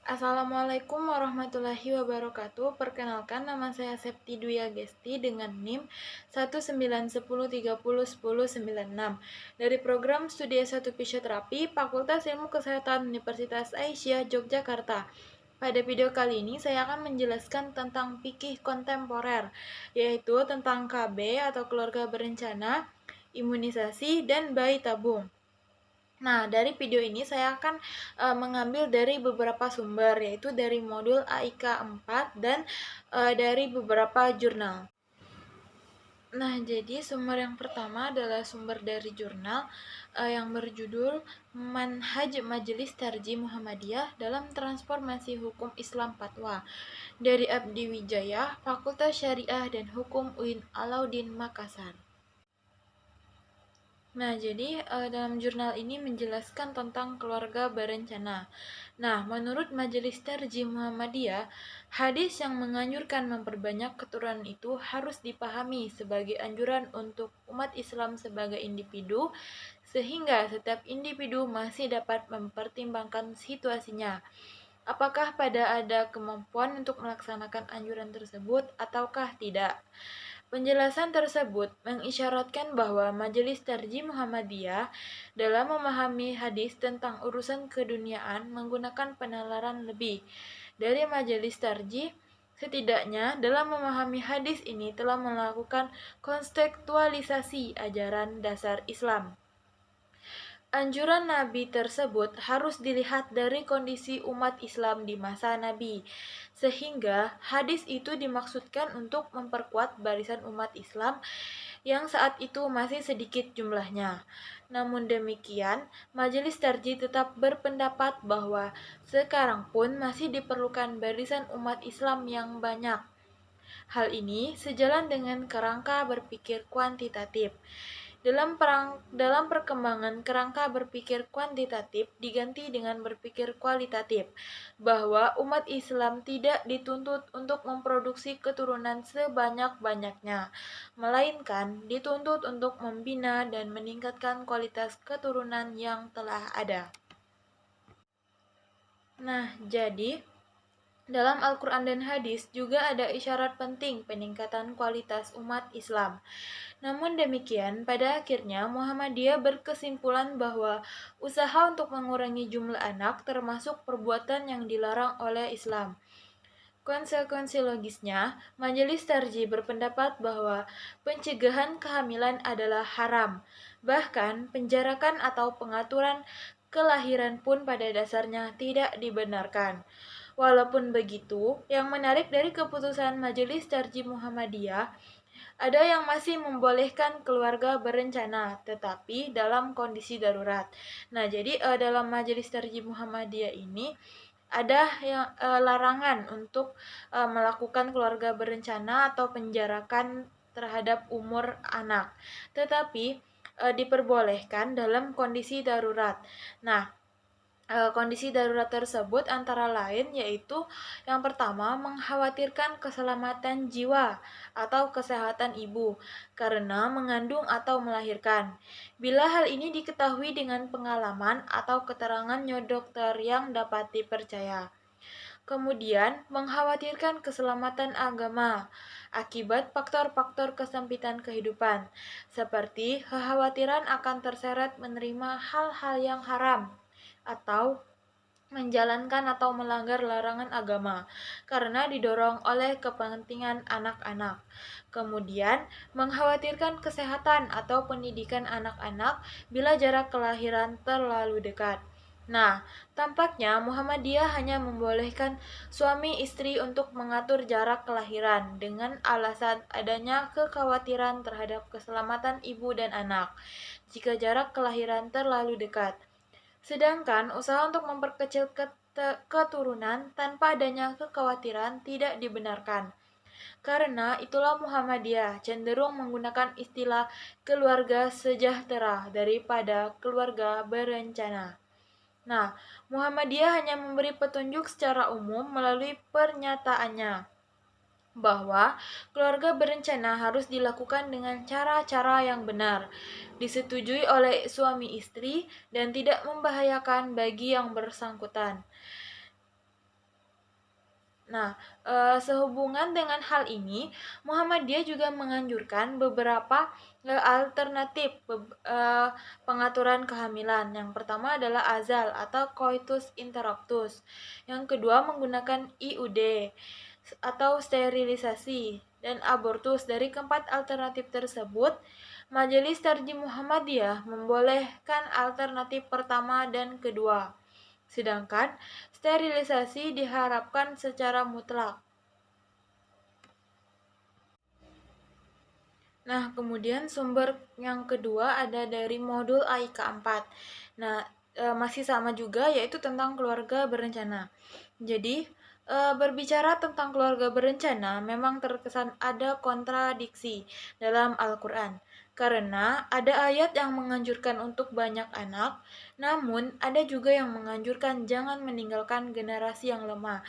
Assalamualaikum warahmatullahi wabarakatuh. Perkenalkan, nama saya Septi Dwi Agesti dengan NIM 191030109 dari program studi S1 Fisioterapi Fakultas Ilmu Kesehatan Universitas Aisyah Yogyakarta. Pada video kali ini saya akan menjelaskan tentang fikih kontemporer, yaitu tentang KB atau keluarga berencana, imunisasi, dan bayi tabung. Nah, dari video ini saya akan mengambil dari beberapa sumber, yaitu dari modul AIK 4 dan dari beberapa jurnal. Nah, jadi sumber yang pertama adalah sumber dari jurnal yang berjudul Manhaj Majelis Tarjih Muhammadiyah dalam Transformasi Hukum Islam Fatwa dari Abdi Wijaya, Fakultas Syariah dan Hukum UIN Alauddin Makassar. Nah, jadi dalam jurnal ini menjelaskan tentang keluarga berencana. Nah, menurut Majelis Tarjih Muhammadiyah, hadis yang menganjurkan memperbanyak keturunan itu harus dipahami sebagai anjuran untuk umat Islam sebagai individu, sehingga setiap individu masih dapat mempertimbangkan situasinya. Apakah pada ada kemampuan untuk melaksanakan anjuran tersebut ataukah tidak? Penjelasan tersebut mengisyaratkan bahwa Majelis Tarjih Muhammadiyah dalam memahami hadis tentang urusan keduniaan menggunakan penalaran lebih. Dari Majelis Tarjih, setidaknya dalam memahami hadis ini telah melakukan kontekstualisasi ajaran dasar Islam. Anjuran Nabi tersebut harus dilihat dari kondisi umat Islam di masa Nabi, sehingga hadis itu dimaksudkan untuk memperkuat barisan umat Islam yang saat itu masih sedikit jumlahnya. Namun demikian, Majelis Tarjih tetap berpendapat bahwa sekarang pun masih diperlukan barisan umat Islam yang banyak. Hal ini sejalan dengan kerangka berpikir kuantitatif. Dalam perkembangan kerangka berpikir kuantitatif diganti dengan berpikir kualitatif, bahwa umat Islam tidak dituntut untuk memproduksi keturunan sebanyak-banyaknya, melainkan dituntut untuk membina dan meningkatkan kualitas keturunan yang telah ada. Nah, jadi dalam Al-Quran dan hadis juga ada isyarat penting peningkatan kualitas umat Islam. Namun demikian, pada akhirnya Muhammadiyah berkesimpulan bahwa usaha untuk mengurangi jumlah anak termasuk perbuatan yang dilarang oleh Islam. Konsekuensi logisnya, Majelis Tarjih berpendapat bahwa pencegahan kehamilan adalah haram. Bahkan, penjarakan atau pengaturan kelahiran pun pada dasarnya tidak dibenarkan. Walaupun begitu, yang menarik dari keputusan Majelis Tarjih Muhammadiyah, ada yang masih membolehkan keluarga berencana, tetapi dalam kondisi darurat. Nah, jadi dalam Majelis Tarjih Muhammadiyah ini ada yang larangan untuk melakukan keluarga berencana atau penjarakan terhadap umur anak, tetapi diperbolehkan dalam kondisi darurat. Nah, kondisi darurat tersebut antara lain yaitu yang pertama mengkhawatirkan keselamatan jiwa atau kesehatan ibu karena mengandung atau melahirkan. Bila hal ini diketahui dengan pengalaman atau keterangan dokter yang dapat dipercaya. Kemudian, mengkhawatirkan keselamatan agama akibat faktor-faktor kesempitan kehidupan, seperti kekhawatiran akan terseret menerima hal-hal yang haram atau menjalankan atau melanggar larangan agama karena didorong oleh kepentingan anak-anak. Kemudian, mengkhawatirkan kesehatan atau pendidikan anak-anak bila jarak kelahiran terlalu dekat. Nah, tampaknya Muhammadiyah hanya membolehkan suami istri untuk mengatur jarak kelahiran dengan alasan adanya kekhawatiran terhadap keselamatan ibu dan anak jika jarak kelahiran terlalu dekat. Sedangkan usaha untuk memperkecil keturunan tanpa adanya kekhawatiran tidak dibenarkan. Karena itulah Muhammadiyah cenderung menggunakan istilah keluarga sejahtera daripada keluarga berencana. Nah, Muhammadiyah hanya memberi petunjuk secara umum melalui pernyataannya bahwa keluarga berencana harus dilakukan dengan cara-cara yang benar, disetujui oleh suami istri, dan tidak membahayakan bagi yang bersangkutan. Nah, sehubungan dengan hal ini, Muhammadiyah juga menganjurkan beberapa alternatif pengaturan kehamilan. Yang pertama adalah azal atau coitus interruptus. Yang kedua menggunakan IUD atau sterilisasi dan abortus. Dari keempat alternatif tersebut, Majelis Tarjih Muhammadiyah membolehkan alternatif pertama dan kedua. Sedangkan sterilisasi diharapkan secara mutlak. Nah, kemudian sumber yang kedua ada dari modul AIK 4. Nah, masih sama juga, yaitu tentang keluarga berencana. Jadi, berbicara tentang keluarga berencana memang terkesan ada kontradiksi dalam Al-Quran. Karena ada ayat yang menganjurkan untuk banyak anak, namun ada juga yang menganjurkan jangan meninggalkan generasi yang lemah.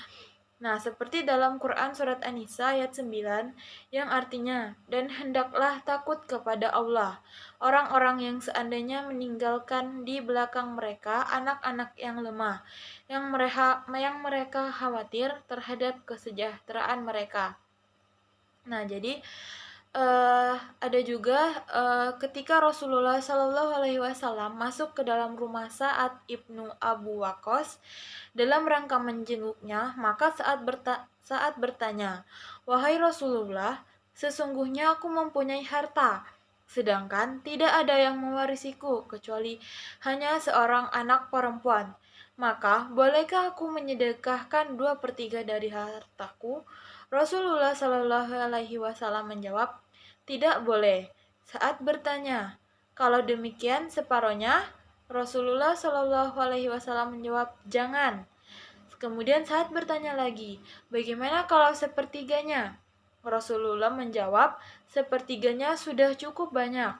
Nah, seperti dalam Quran Surat An-Nisa ayat 9 yang artinya, dan hendaklah takut kepada Allah, orang-orang yang seandainya meninggalkan di belakang mereka anak-anak yang lemah, yang mereka khawatir terhadap kesejahteraan mereka. Nah, jadi ada juga ketika Rasulullah Shallallahu Alaihi Wasallam masuk ke dalam rumah Sa'ad ibnu Abu Waqqas dalam rangka menjenguknya, maka saat bertanya, "Wahai Rasulullah, sesungguhnya aku mempunyai harta, sedangkan tidak ada yang mewarisiku kecuali hanya seorang anak perempuan. Maka, bolehkah aku menyedekahkan 2/3 dari hartaku?" Rasulullah Shallallahu Alaihi Wasallam menjawab, "Tidak boleh." Saat bertanya, "Kalau demikian separohnya?" Rasulullah Shallallahu Alaihi Wasallam menjawab, "Jangan." Kemudian saat bertanya lagi, "Bagaimana kalau sepertiganya?" Rasulullah menjawab, "Sepertiganya sudah cukup banyak."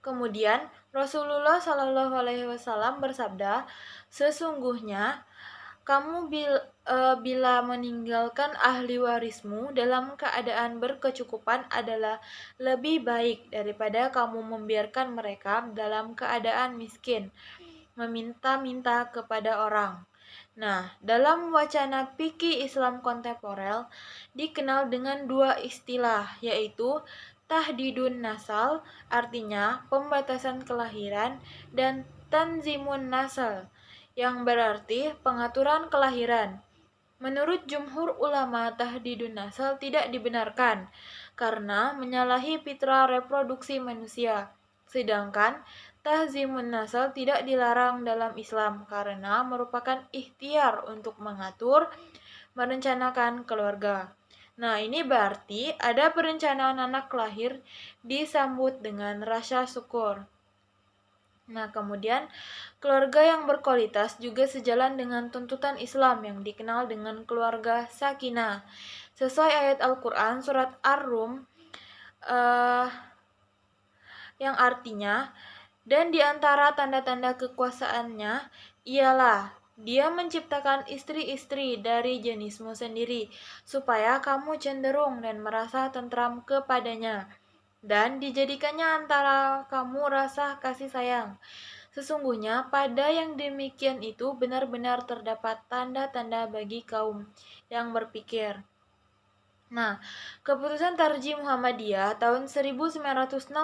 Kemudian Rasulullah Shallallahu Alaihi Wasallam bersabda, "Sesungguhnya kamu bila meninggalkan ahli warismu dalam keadaan berkecukupan adalah lebih baik daripada kamu membiarkan mereka dalam keadaan miskin, meminta-minta kepada orang." Nah, dalam wacana fikih Islam kontemporer dikenal dengan dua istilah, yaitu tahdidun nasal, artinya pembatasan kelahiran, dan tanzimun nasal, yang berarti pengaturan kelahiran. Menurut jumhur ulama, tahdidun nasal tidak dibenarkan karena menyalahi fitrah reproduksi manusia. Sedangkan tahzimun nasal tidak dilarang dalam Islam karena merupakan ikhtiar untuk mengatur, merencanakan keluarga. Nah, ini berarti ada perencanaan anak lahir disambut dengan rasa syukur. Nah, kemudian keluarga yang berkualitas juga sejalan dengan tuntutan Islam yang dikenal dengan keluarga sakinah. Sesuai ayat Al-Quran surat Ar-Rum yang artinya, dan di antara tanda-tanda kekuasaannya ialah dia menciptakan istri-istri dari jenismu sendiri, supaya kamu cenderung dan merasa tentram kepadanya, dan dijadikannya antara kamu rasa kasih sayang. Sesungguhnya pada yang demikian itu benar-benar terdapat tanda-tanda bagi kaum yang berpikir. Nah, Keputusan Tarjih Muhammadiyah tahun 1968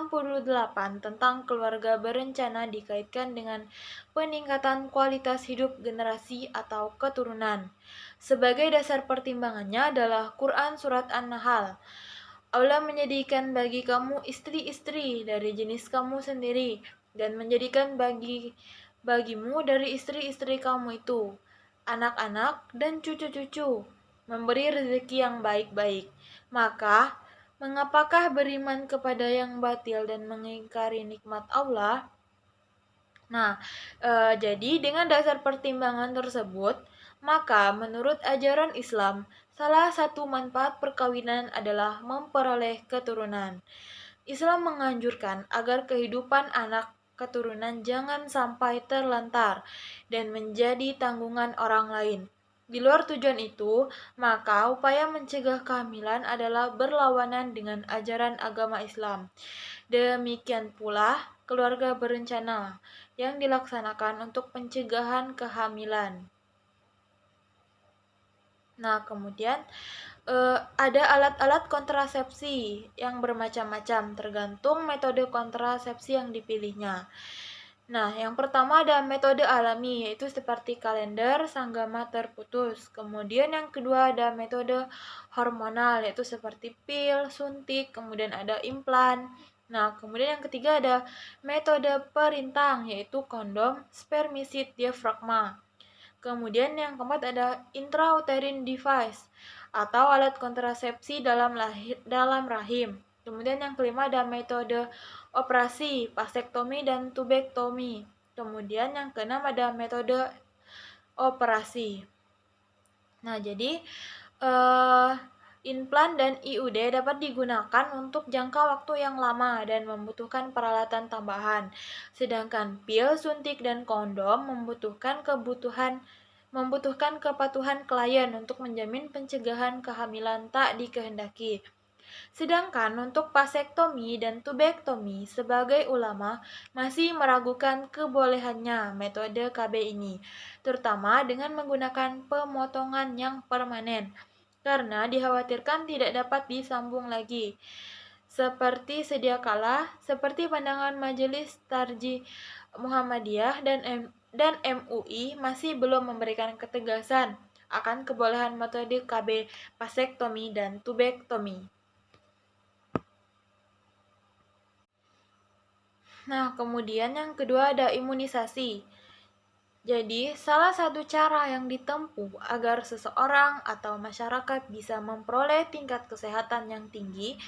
tentang keluarga berencana dikaitkan dengan peningkatan kualitas hidup generasi atau keturunan. Sebagai dasar pertimbangannya adalah Quran Surat An-Nahl. Allah menjadikan bagi kamu istri-istri dari jenis kamu sendiri dan menjadikan bagimu dari istri-istri kamu itu anak-anak dan cucu-cucu, memberi rezeki yang baik-baik. Maka, mengapakah beriman kepada yang batil dan mengingkari nikmat Allah? Nah, jadi dengan dasar pertimbangan tersebut, maka menurut ajaran Islam, salah satu manfaat perkawinan adalah memperoleh keturunan. Islam menganjurkan agar kehidupan anak keturunan jangan sampai terlantar dan menjadi tanggungan orang lain. Di luar tujuan itu, maka upaya mencegah kehamilan adalah berlawanan dengan ajaran agama Islam. Demikian pula keluarga berencana yang dilaksanakan untuk pencegahan kehamilan. Nah, kemudian ada alat-alat kontrasepsi yang bermacam-macam tergantung metode kontrasepsi yang dipilihnya. Nah, yang pertama ada metode alami, yaitu seperti kalender, sanggama terputus. Kemudian yang kedua ada metode hormonal, yaitu seperti pil, suntik, kemudian ada implan. Nah, kemudian yang ketiga ada metode perintang, yaitu kondom, spermisid, diafragma. Kemudian yang keempat ada intrauterine device atau alat kontrasepsi dalam rahim. Kemudian yang kelima ada metode operasi, vasektomi dan tubektomi. Kemudian yang keenam ada metode operasi. Nah, jadi implan dan IUD dapat digunakan untuk jangka waktu yang lama dan membutuhkan peralatan tambahan. Sedangkan pil, suntik, dan kondom membutuhkan kepatuhan klien untuk menjamin pencegahan kehamilan tak dikehendaki. Sedangkan untuk vasektomi dan tubektomi, sebagai ulama masih meragukan kebolehannya metode KB ini, terutama dengan menggunakan pemotongan yang permanen, karena dikhawatirkan tidak dapat disambung lagi. Seperti pandangan Majelis Tarjih Muhammadiyah dan MUI masih belum memberikan ketegasan akan kebolehan metode KB, vasektomi, dan tubektomi. Nah, kemudian yang kedua ada imunisasi. Jadi, salah satu cara yang ditempuh agar seseorang atau masyarakat bisa memperoleh tingkat kesehatan yang tinggi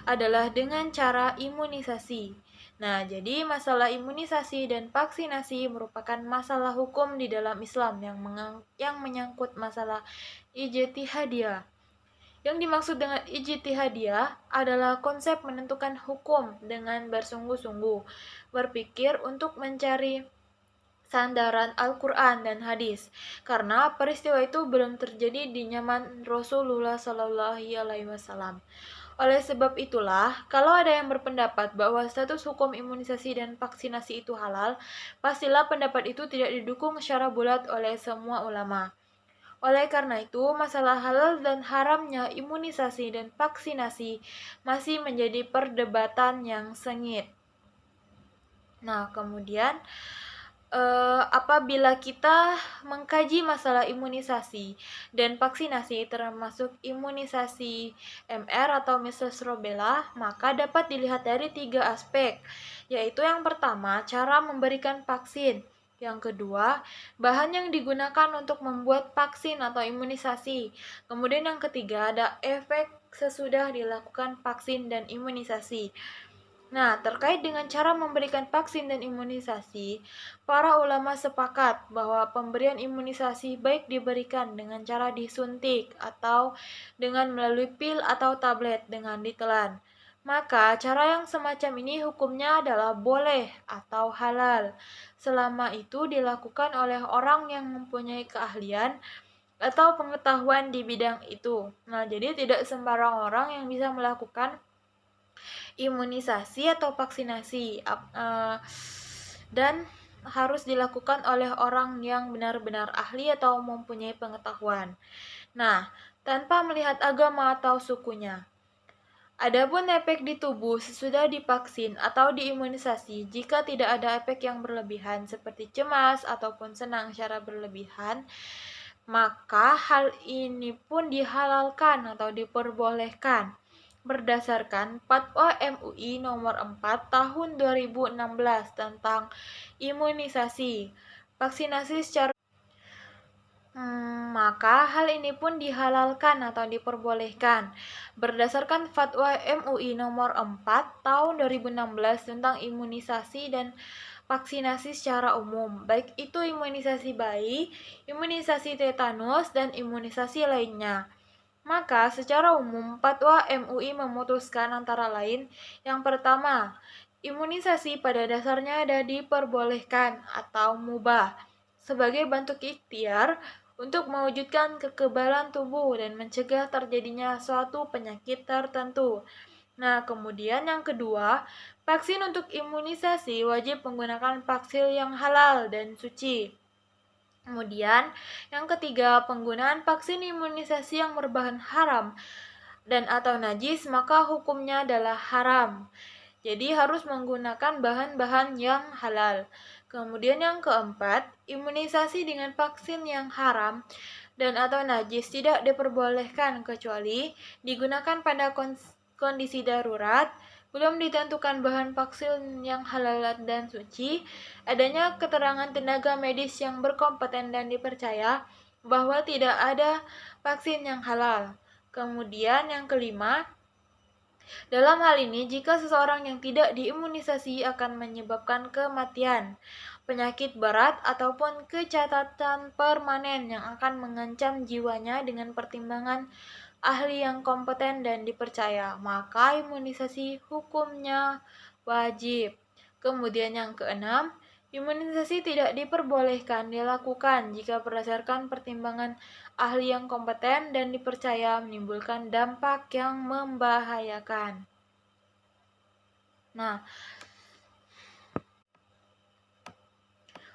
adalah dengan cara imunisasi. Nah, jadi masalah imunisasi dan vaksinasi merupakan masalah hukum di dalam Islam yang menyangkut masalah ijtihadiyah. Yang dimaksud dengan ijtihadiyah adalah konsep menentukan hukum dengan bersungguh-sungguh, berpikir untuk mencari sandaran Al-Quran dan hadis, karena peristiwa itu belum terjadi di zaman Rasulullah SAW. Oleh sebab itulah, kalau ada yang berpendapat bahwa status hukum imunisasi dan vaksinasi itu halal, pastilah pendapat itu tidak didukung secara bulat oleh semua ulama. Oleh karena itu, masalah halal dan haramnya imunisasi dan vaksinasi masih menjadi perdebatan yang sengit. Nah, kemudian apabila kita mengkaji masalah imunisasi dan vaksinasi termasuk imunisasi MR atau measles rubella, maka dapat dilihat dari 3 aspek, yaitu yang pertama, cara memberikan vaksin. Yang kedua, bahan yang digunakan untuk membuat vaksin atau imunisasi. Kemudian yang ketiga, ada efek sesudah dilakukan vaksin dan imunisasi. Nah, terkait dengan cara memberikan vaksin dan imunisasi, para ulama sepakat bahwa pemberian imunisasi baik diberikan dengan cara disuntik atau dengan melalui pil atau tablet dengan ditelan. Maka, cara yang semacam ini hukumnya adalah boleh atau halal, selama itu dilakukan oleh orang yang mempunyai keahlian atau pengetahuan di bidang itu. Nah, jadi tidak sembarang orang yang bisa melakukan imunisasi atau vaksinasi dan harus dilakukan oleh orang yang benar-benar ahli atau mempunyai pengetahuan. Nah, tanpa melihat agama atau sukunya. Adapun efek di tubuh sesudah divaksin atau diimunisasi, jika tidak ada efek yang berlebihan seperti cemas ataupun senang secara berlebihan, maka hal ini pun dihalalkan atau diperbolehkan berdasarkan Fatwa MUI nomor 4 tahun 2016 tentang imunisasi, vaksinasi secara maka hal ini pun dihalalkan atau diperbolehkan berdasarkan Fatwa MUI nomor 4 tahun 2016 tentang imunisasi dan vaksinasi secara umum, baik itu imunisasi bayi, imunisasi tetanus, dan imunisasi lainnya. Maka, secara umum, Fatwa MUI memutuskan antara lain, yang pertama, imunisasi pada dasarnya ada diperbolehkan atau mubah sebagai bentuk ikhtiar untuk mewujudkan kekebalan tubuh dan mencegah terjadinya suatu penyakit tertentu. Nah, kemudian yang kedua, vaksin untuk imunisasi wajib menggunakan vaksin yang halal dan suci. Kemudian, yang ketiga, penggunaan vaksin imunisasi yang berbahan haram dan atau najis, maka hukumnya adalah haram. Jadi harus menggunakan bahan-bahan yang halal. Kemudian yang keempat, imunisasi dengan vaksin yang haram dan atau najis tidak diperbolehkan kecuali digunakan pada kondisi darurat, belum ditentukan bahan vaksin yang halal dan suci, adanya keterangan tenaga medis yang berkompeten dan dipercaya bahwa tidak ada vaksin yang halal. Kemudian yang kelima, dalam hal ini, jika seseorang yang tidak diimunisasi akan menyebabkan kematian, penyakit berat, ataupun kecacatan permanen yang akan mengancam jiwanya dengan pertimbangan ahli yang kompeten dan dipercaya, maka imunisasi hukumnya wajib. Kemudian yang keenam, imunisasi tidak diperbolehkan dilakukan jika berdasarkan pertimbangan ahli yang kompeten dan dipercaya menimbulkan dampak yang membahayakan. Nah,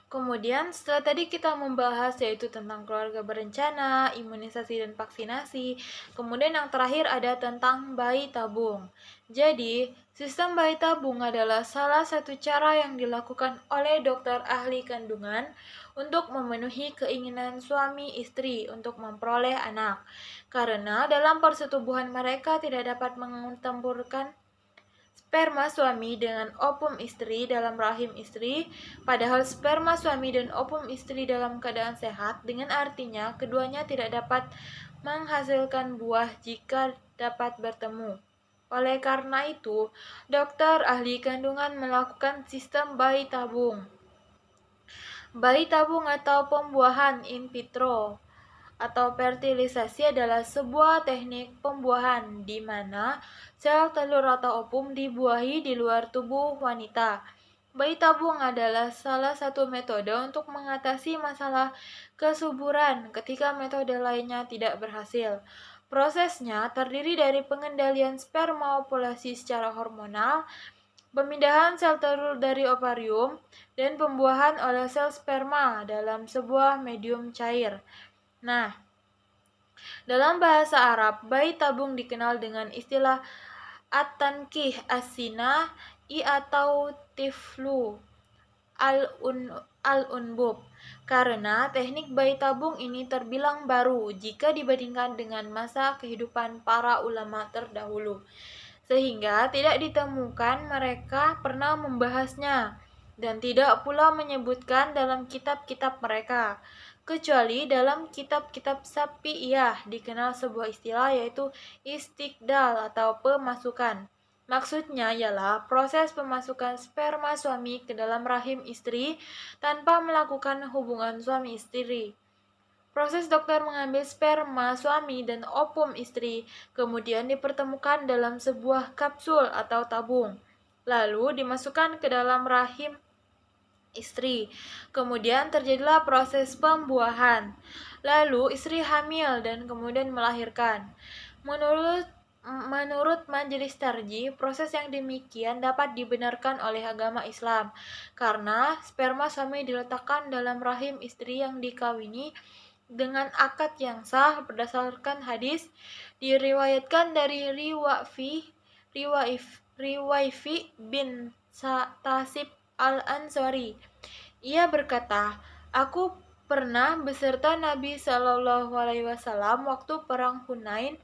kemudian setelah tadi kita membahas yaitu tentang keluarga berencana, imunisasi dan vaksinasi, kemudian yang terakhir ada tentang bayi tabung. Jadi, sistem bayi tabung adalah salah satu cara yang dilakukan oleh dokter ahli kandungan untuk memenuhi keinginan suami istri untuk memperoleh anak. Karena dalam persetubuhan mereka tidak dapat mencampurkan sperma suami dengan ovum istri dalam rahim istri, padahal sperma suami dan ovum istri dalam keadaan sehat, dengan artinya keduanya tidak dapat menghasilkan buah jika dapat bertemu. Oleh karena itu, dokter ahli kandungan melakukan sistem bayi tabung. Bayi tabung atau pembuahan in vitro atau fertilisasi adalah sebuah teknik pembuahan di mana sel telur atau ovum dibuahi di luar tubuh wanita. Bayi tabung adalah salah satu metode untuk mengatasi masalah kesuburan ketika metode lainnya tidak berhasil. Prosesnya terdiri dari pengendalian sperma ovulasi secara hormonal, pemindahan sel telur dari ovarium, dan pembuahan oleh sel sperma dalam sebuah medium cair. Nah, dalam bahasa Arab, bayi tabung dikenal dengan istilah at-tankih as-sina atau tiflu al-unbub. Karena teknik bayi tabung ini terbilang baru jika dibandingkan dengan masa kehidupan para ulama terdahulu, sehingga tidak ditemukan mereka pernah membahasnya dan tidak pula menyebutkan dalam kitab-kitab mereka. Kecuali dalam kitab-kitab Safi'iyah dikenal sebuah istilah yaitu istiqdal atau pemasukan. Maksudnya ialah proses pemasukan sperma suami ke dalam rahim istri tanpa melakukan hubungan suami istri. Proses dokter mengambil sperma suami dan ovum istri, kemudian dipertemukan dalam sebuah kapsul atau tabung, lalu dimasukkan ke dalam rahim istri. Kemudian terjadilah proses pembuahan. Lalu istri hamil dan kemudian melahirkan. Menurut Majelis Tarjih, proses yang demikian dapat dibenarkan oleh agama Islam karena sperma suami diletakkan dalam rahim istri yang dikawini dengan akad yang sah berdasarkan hadis diriwayatkan dari Riwayfi bin Tasib Al-Ansari. Ia berkata, "Aku pernah beserta Nabi Shallallahu Alaihi Wasallam waktu perang Hunain.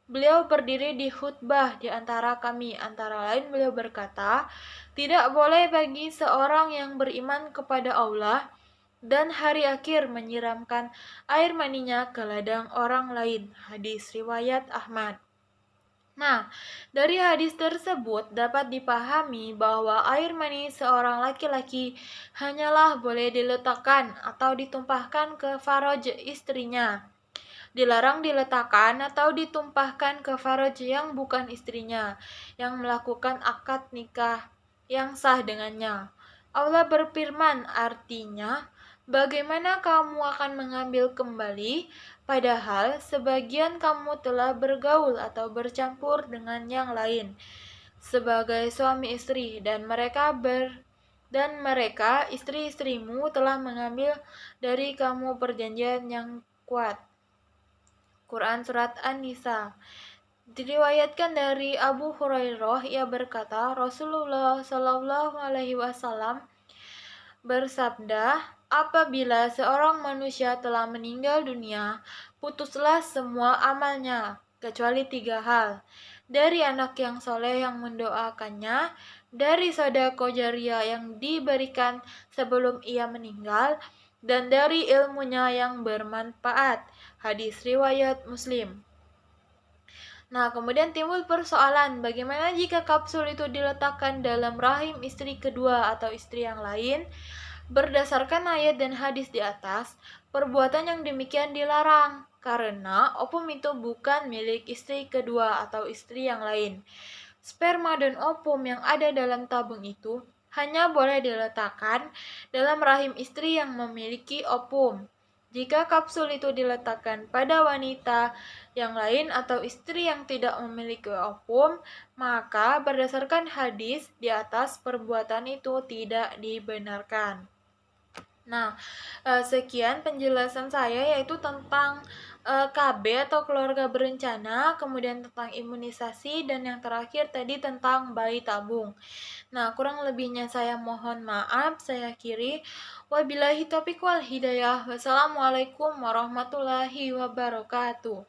Beliau berdiri di khutbah di antara kami. Antara lain beliau berkata, tidak boleh bagi seorang yang beriman kepada Allah dan hari akhir menyiramkan air maninya ke ladang orang lain." Hadis riwayat Ahmad. Nah, dari hadis tersebut dapat dipahami bahwa air mani seorang laki-laki hanyalah boleh diletakkan atau ditumpahkan ke faraj istrinya. Dilarang diletakkan atau ditumpahkan ke faraj yang bukan istrinya, yang melakukan akad nikah yang sah dengannya. Allah berfirman, artinya, bagaimana kamu akan mengambil kembali, padahal sebagian kamu telah bergaul atau bercampur dengan yang lain sebagai suami istri, dan mereka dan mereka, istri-istrimu, telah mengambil dari kamu perjanjian yang kuat. Quran Surat An-Nisa. Diriwayatkan dari Abu Hurairah, ia berkata, Rasulullah Shallallahu Alaihi Wasallam bersabda, apabila seorang manusia telah meninggal dunia, putuslah semua amalnya, kecuali 3 hal. Dari anak yang soleh yang mendoakannya, dari sedekah jariah yang diberikan sebelum ia meninggal, dan dari ilmunya yang bermanfaat. Hadis riwayat Muslim. Nah, kemudian timbul persoalan, bagaimana jika kapsul itu diletakkan dalam rahim istri kedua atau istri yang lain? Berdasarkan ayat dan hadis di atas, perbuatan yang demikian dilarang, karena opum itu bukan milik istri kedua atau istri yang lain. Sperma dan opum yang ada dalam tabung itu hanya boleh diletakkan dalam rahim istri yang memiliki opum. Jika kapsul itu diletakkan pada wanita yang lain atau istri yang tidak memiliki opum, maka berdasarkan hadis di atas perbuatan itu tidak dibenarkan. Nah, sekian penjelasan saya yaitu tentang KB atau keluarga berencana, kemudian tentang imunisasi, dan yang terakhir tadi tentang bayi tabung. Nah, kurang lebihnya saya mohon maaf, saya akhiri. Wabillahi taufiq wal hidayah. Wassalamualaikum warahmatullahi wabarakatuh.